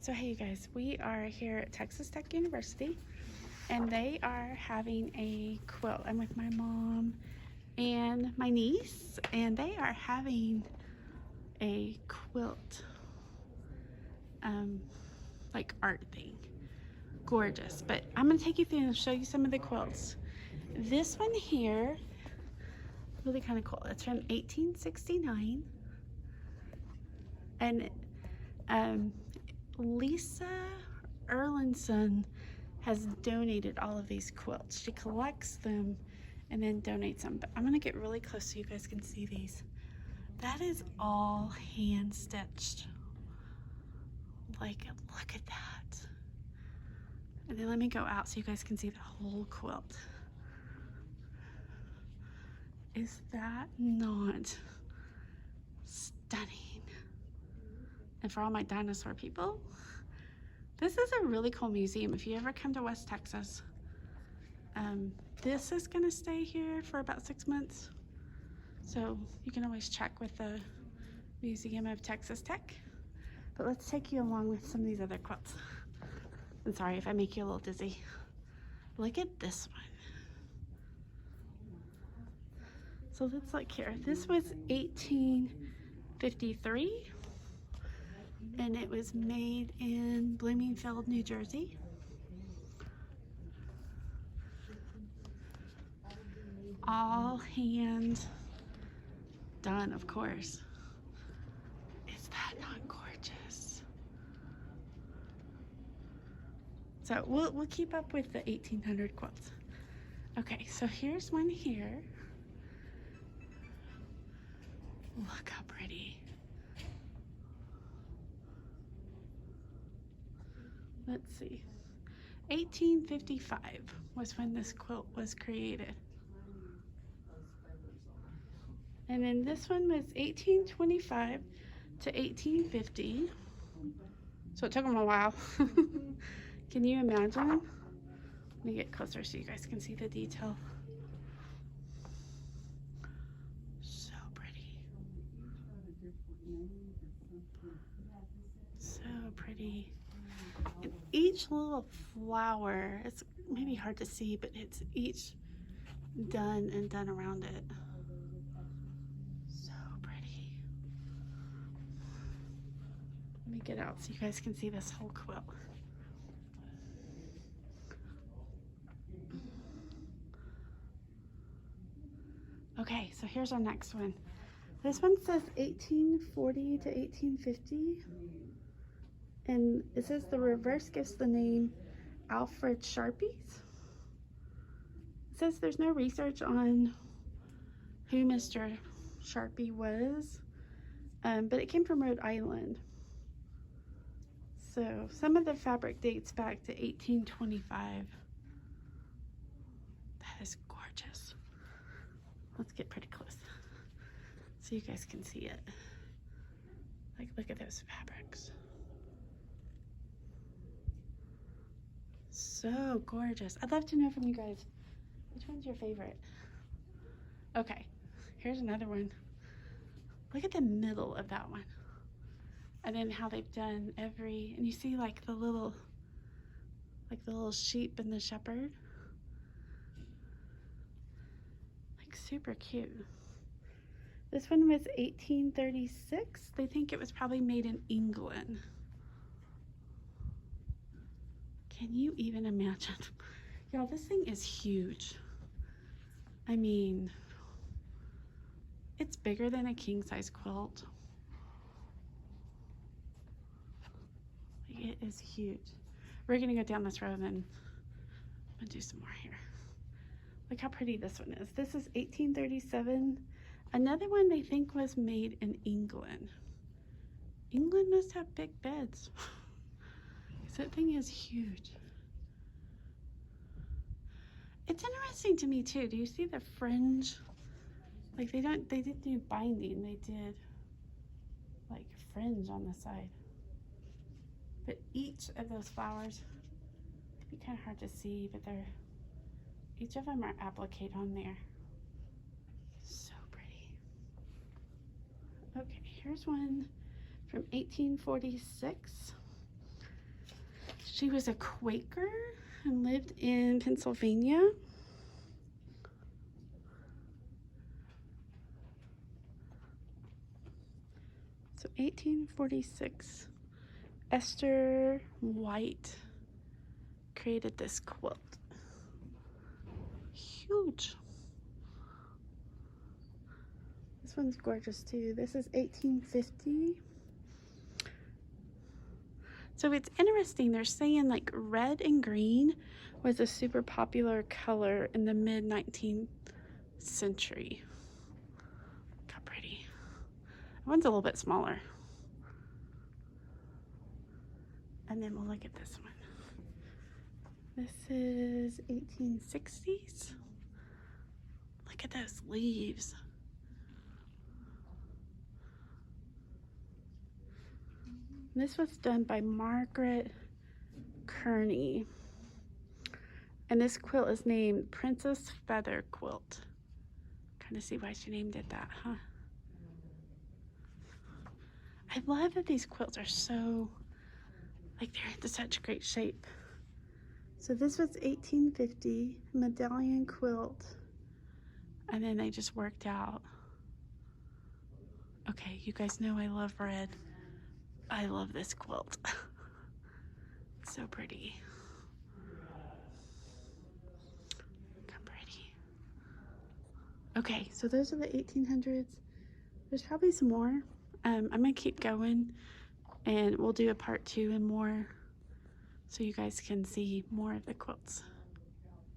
So hey you guys, we are here at Texas Tech University and they are having a quilt. I'm with my mom and my niece and they are having a quilt like art thing. Gorgeous. But I'm gonna take you through and show you some of the quilts. This one here, really kind of cool. It's from 1869 and Lisa Erlandson has donated all of these quilts. She collects them and then donates them. But I'm gonna get really close so you guys can see these. That is all hand stitched. Like, look at that. And then let me go out so you guys can see the whole quilt. Is that not stunning? And for all my dinosaur people, this is a really cool museum. If you ever come to West Texas, this is gonna stay here for about 6 months. So you can always check with the Museum of Texas Tech. But let's take you along with some of these other quilts. I'm sorry if I make you a little dizzy. Look at this one. So let's look here. This was 1853 and it was made in Bloomingfield, New Jersey. All hand done, of course. Is that not gorgeous? So we'll keep up with the 1800 quilts. Okay, so here's one here. Look how pretty. Let's see. 1855 was when this quilt was created. And then this one was 1825 to 1850. So it took them a while. Can you imagine? Let me get closer so you guys can see the detail. So pretty. So pretty. And each little flower, it's maybe hard to see, but it's each done and done around it. So pretty. Let me get out so you guys can see this whole quilt. Okay, so here's our next one. This one says 1840 to 1850. And it says the reverse gives the name Alfred Sharpies. It says there's no research on who Mr. Sharpie was, but it came from Rhode Island. So some of the fabric dates back to 1825. That is gorgeous. Let's get pretty close so you guys can see it. Like, look at those fabrics. So gorgeous. I'd love to know from you guys, which one's your favorite? Okay, here's another one. Look at the middle of that one. And then how they've done every, and you see like the little sheep and the shepherd. Like super cute. This one was 1836. They think it was probably made in England. Can you even imagine? Y'all, this thing is huge. I mean, it's bigger than a king-size quilt. It is huge. We're gonna go down this road and then I'm gonna do some more here. Look how pretty this one is. This is 1837. Another one they think was made in England. England must have big beds. That thing is huge. It's interesting to me too. Do you see the fringe? Like they didn't do binding, they did like fringe on the side. But each of those flowers, it'd be kind of hard to see, but each of them are appliqued on there. So pretty. Okay, here's one from 1846. She was a Quaker and lived in Pennsylvania. So 1846, Esther White created this quilt. Huge. This one's gorgeous too. This is 1850. So it's interesting, they're saying like red and green was a super popular color in the mid-19th century. Look how pretty. That one's a little bit smaller. And then we'll look at this one. This is 1860s. Look at those leaves. This was done by Margaret Kearney. And this quilt is named Princess Feather Quilt. Kind of see why she named it that, huh? I love that these quilts are so, like, they're in such great shape. So this was 1850, medallion quilt. And then they just worked out. Okay, you guys know I love red. I love this quilt. It's so pretty. Look how pretty. Okay, so those are the 1800s. There's probably some more. I'm gonna keep going and we'll do a part 2 and more so you guys can see more of the quilts.